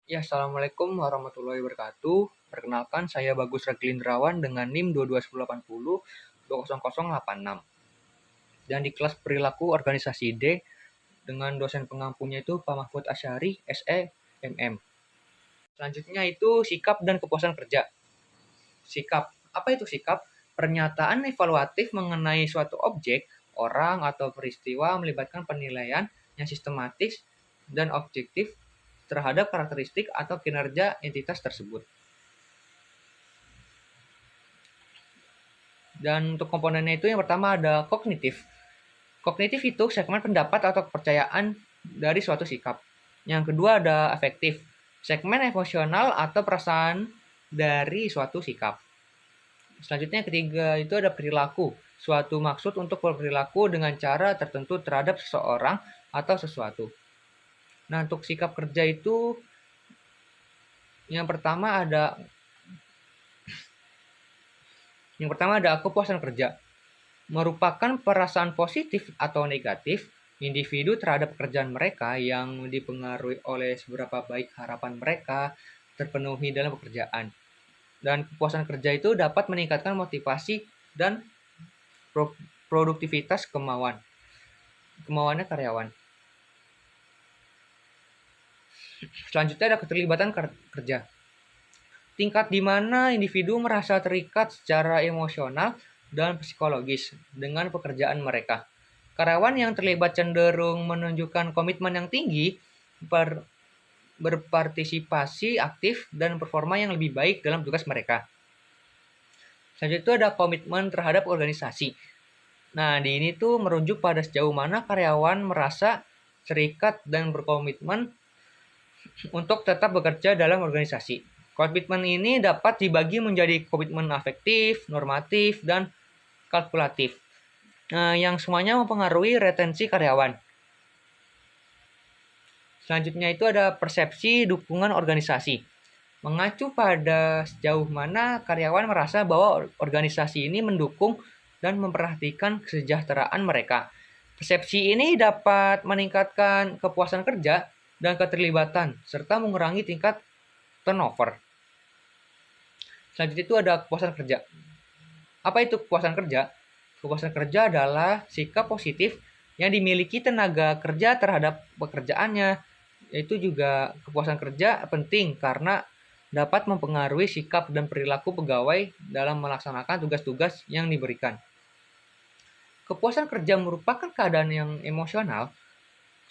Ya, Assalamualaikum warahmatullahi wabarakatuh. Perkenalkan, saya Bagus Raglindrawan dengan NIM 22180 Dan di kelas perilaku organisasi D dengan dosen pengampunya itu Pak Mahfud Asyari, SE, MM. Selanjutnya itu sikap dan kepuasan kerja. Sikap. Apa itu sikap? Pernyataan evaluatif mengenai suatu objek, orang, atau peristiwa melibatkan penilaian yang sistematis dan objektif terhadap karakteristik atau kinerja entitas tersebut. Dan untuk komponennya itu yang pertama ada kognitif. Kognitif itu segmen pendapat atau kepercayaan dari suatu sikap. Yang kedua ada afektif, segmen emosional atau perasaan dari suatu sikap. Selanjutnya yang ketiga itu ada perilaku, suatu maksud untuk berperilaku dengan cara tertentu terhadap seseorang atau sesuatu. Nah, untuk sikap kerja itu yang pertama ada kepuasan kerja. Merupakan perasaan positif atau negatif individu terhadap pekerjaan mereka yang dipengaruhi oleh seberapa baik harapan mereka terpenuhi dalam pekerjaan. Dan kepuasan kerja itu dapat meningkatkan motivasi dan produktivitas kemauannya karyawan. Selanjutnya ada keterlibatan kerja. Tingkat di mana individu merasa terikat secara emosional dan psikologis dengan pekerjaan mereka. Karyawan yang terlibat cenderung menunjukkan komitmen yang tinggi, berpartisipasi aktif, dan performa yang lebih baik dalam tugas mereka. Selanjutnya itu ada komitmen terhadap organisasi. Nah, di ini tuh merujuk pada sejauh mana karyawan merasa terikat dan berkomitmen untuk tetap bekerja dalam organisasi. Komitmen ini dapat dibagi menjadi komitmen afektif, normatif, dan kalkulatif, yang semuanya mempengaruhi retensi karyawan. Selanjutnya itu ada persepsi dukungan organisasi. Mengacu pada sejauh mana karyawan merasa bahwa organisasi ini mendukung dan memperhatikan kesejahteraan mereka. Persepsi ini dapat meningkatkan kepuasan kerja dan keterlibatan, serta mengurangi tingkat turnover. Selanjutnya itu ada kepuasan kerja. Apa itu kepuasan kerja? Kepuasan kerja adalah sikap positif yang dimiliki tenaga kerja terhadap pekerjaannya. Itu juga kepuasan kerja penting karena dapat mempengaruhi sikap dan perilaku pegawai dalam melaksanakan tugas-tugas yang diberikan. Kepuasan kerja merupakan keadaan yang emosional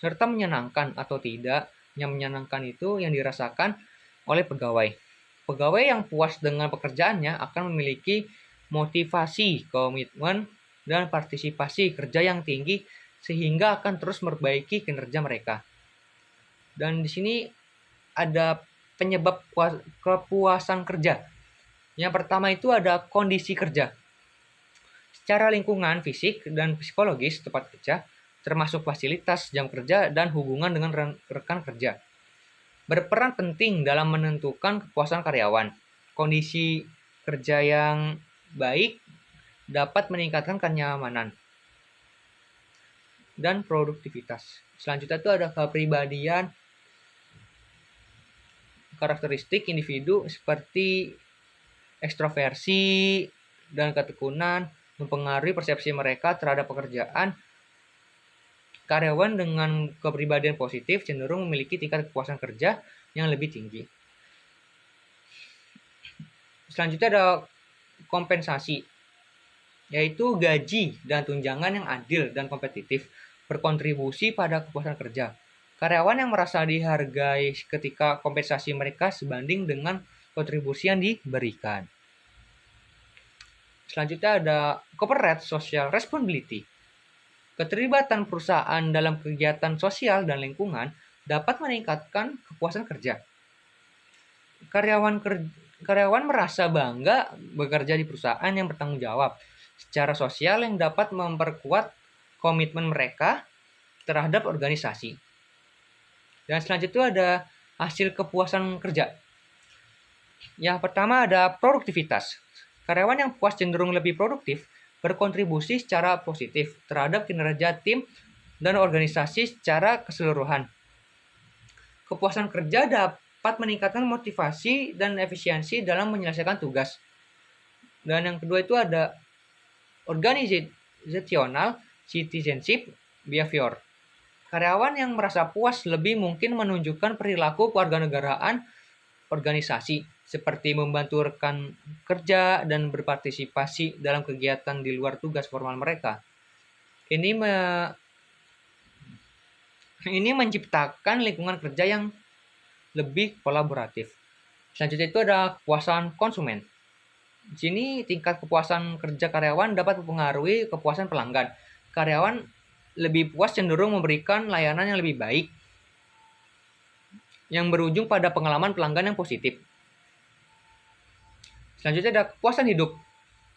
serta menyenangkan atau tidak. Yang menyenangkan itu yang dirasakan oleh pegawai. Pegawai yang puas dengan pekerjaannya akan memiliki motivasi, komitmen, dan partisipasi kerja yang tinggi sehingga akan terus memperbaiki kinerja mereka. Dan di sini ada penyebab kepuasan kerja. Yang pertama itu ada kondisi kerja. Secara lingkungan fisik dan psikologis tempat kerja, termasuk fasilitas, jam kerja, dan hubungan dengan rekan kerja, berperan penting dalam menentukan kepuasan karyawan. Kondisi kerja yang baik dapat meningkatkan kenyamanan dan produktivitas. Selanjutnya itu ada kepribadian, karakteristik individu seperti ekstroversi dan ketekunan mempengaruhi persepsi mereka terhadap pekerjaan. Karyawan dengan kepribadian positif cenderung memiliki tingkat kepuasan kerja yang lebih tinggi. Selanjutnya ada kompensasi, yaitu gaji dan tunjangan yang adil dan kompetitif berkontribusi pada kepuasan kerja. Karyawan yang merasa dihargai ketika kompensasi mereka sebanding dengan kontribusi yang diberikan. Selanjutnya ada corporate social responsibility. Keterlibatan perusahaan dalam kegiatan sosial dan lingkungan dapat meningkatkan kepuasan kerja. Karyawan merasa bangga bekerja di perusahaan yang bertanggung jawab secara sosial yang dapat memperkuat komitmen mereka terhadap organisasi. Dan selanjutnya ada hasil kepuasan kerja. Yang pertama ada produktivitas. Karyawan yang puas cenderung lebih produktif, berkontribusi secara positif terhadap kinerja tim dan organisasi secara keseluruhan. Kepuasan kerja dapat meningkatkan motivasi dan efisiensi dalam menyelesaikan tugas. Dan yang kedua itu ada organizational citizenship behavior. Karyawan yang merasa puas lebih mungkin menunjukkan perilaku kewarganegaraan organisasi, seperti membantu rekan kerja dan berpartisipasi dalam kegiatan di luar tugas formal mereka. Ini menciptakan lingkungan kerja yang lebih kolaboratif. Selanjutnya itu ada kepuasan konsumen. Di sini tingkat kepuasan kerja karyawan dapat mempengaruhi kepuasan pelanggan. Karyawan lebih puas cenderung memberikan layanan yang lebih baik, yang berujung pada pengalaman pelanggan yang positif. Selanjutnya ada kepuasan hidup.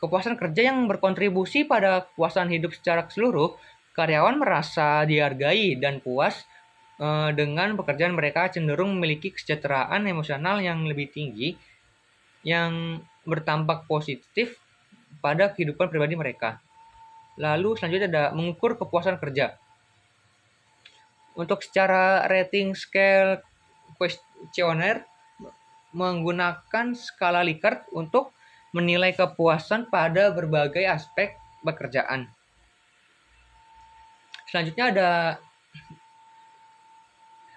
Kepuasan kerja yang berkontribusi pada kepuasan hidup secara keseluruh, karyawan merasa dihargai dan puas dengan pekerjaan mereka, cenderung memiliki kesejahteraan emosional yang lebih tinggi, yang berdampak positif pada kehidupan pribadi mereka. Lalu selanjutnya ada mengukur kepuasan kerja. Untuk secara rating scale questionnaire menggunakan skala Likert untuk menilai kepuasan pada berbagai aspek pekerjaan. Selanjutnya ada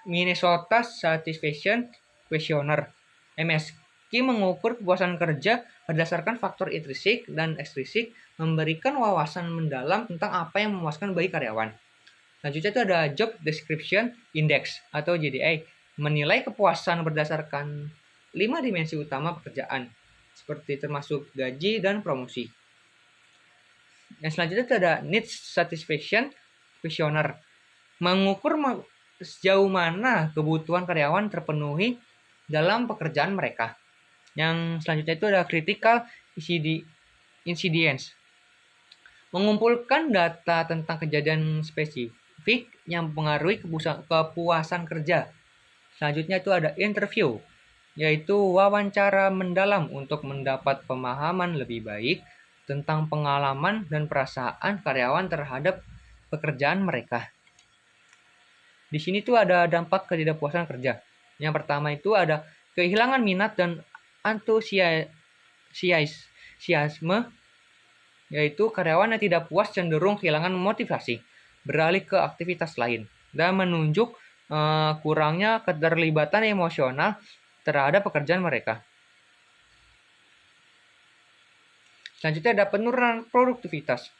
Minnesota Satisfaction Questionnaire (MSQ) mengukur kepuasan kerja berdasarkan faktor intrinsik dan ekstrinsik, memberikan wawasan mendalam tentang apa yang memuaskan bagi karyawan. Selanjutnya itu ada Job Description Index atau JDI, menilai kepuasan berdasarkan 5 dimensi utama pekerjaan, seperti termasuk gaji dan promosi. Yang selanjutnya itu ada Needs Satisfaction Questionnaire, mengukur sejauh mana kebutuhan karyawan terpenuhi dalam pekerjaan mereka. Yang selanjutnya itu ada Critical Incidents, mengumpulkan data tentang kejadian spesifik yang mempengaruhi kepuasan kerja. Selanjutnya itu ada interview, yaitu wawancara mendalam untuk mendapat pemahaman lebih baik tentang pengalaman dan perasaan karyawan terhadap pekerjaan mereka. Di sini tuh ada dampak ketidakpuasan kerja. Yang pertama itu ada kehilangan minat dan antusiasme, yaitu karyawan yang tidak puas cenderung kehilangan motivasi, beralih ke aktivitas lain, dan menunjuk kurangnya keterlibatan emosional terhadap pekerjaan mereka. Selanjutnya ada penurunan produktivitas.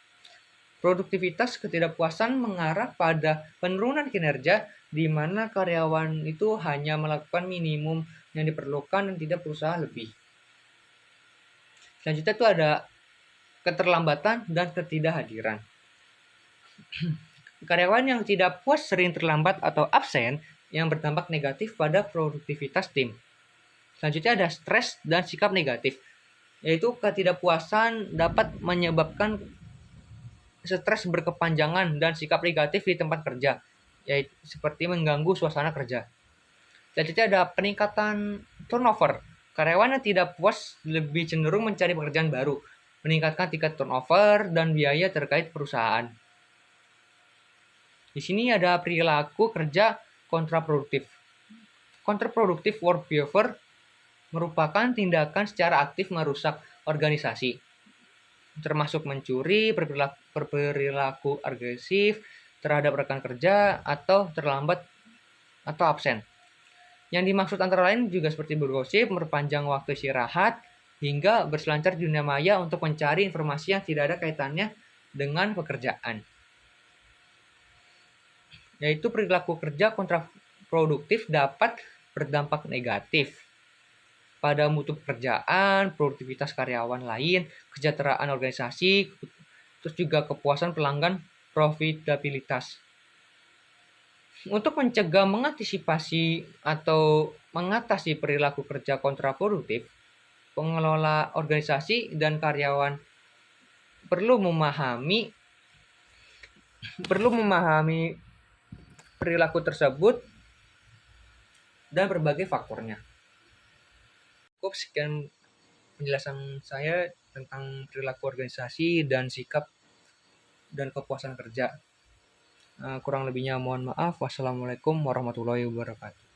Produktivitas ketidakpuasan mengarah pada penurunan kinerja, di mana karyawan itu hanya melakukan minimum yang diperlukan dan tidak berusaha lebih. Selanjutnya itu ada keterlambatan dan ketidakhadiran. Karyawan yang tidak puas sering terlambat atau absen, yang berdampak negatif pada produktivitas tim. Selanjutnya ada stres dan sikap negatif, yaitu ketidakpuasan dapat menyebabkan stres berkepanjangan dan sikap negatif di tempat kerja, yaitu seperti mengganggu suasana kerja. Selanjutnya ada peningkatan turnover. Karyawan yang tidak puas lebih cenderung mencari pekerjaan baru, meningkatkan tingkat turnover dan biaya terkait perusahaan. Di sini ada perilaku kerja kontraproduktif. Kontraproduktif work behavior merupakan tindakan secara aktif merusak organisasi, termasuk mencuri, berperilaku agresif terhadap rekan kerja, atau terlambat atau absen. Yang dimaksud antara lain juga seperti bergosip, memperpanjang waktu istirahat, hingga berselancar di dunia maya untuk mencari informasi yang tidak ada kaitannya dengan pekerjaan. Yaitu perilaku kerja kontraproduktif dapat berdampak negatif pada mutu pekerjaan, produktivitas karyawan lain, kesejahteraan organisasi, terus juga kepuasan pelanggan, profitabilitas. Untuk mencegah, mengantisipasi, atau mengatasi perilaku kerja kontraproduktif, pengelola organisasi dan karyawan perlu memahami perilaku tersebut dan berbagai faktornya. Cukup sekian penjelasan saya tentang perilaku organisasi dan sikap dan kepuasan kerja. Kurang lebihnya mohon maaf. Wassalamualaikum warahmatullahi wabarakatuh.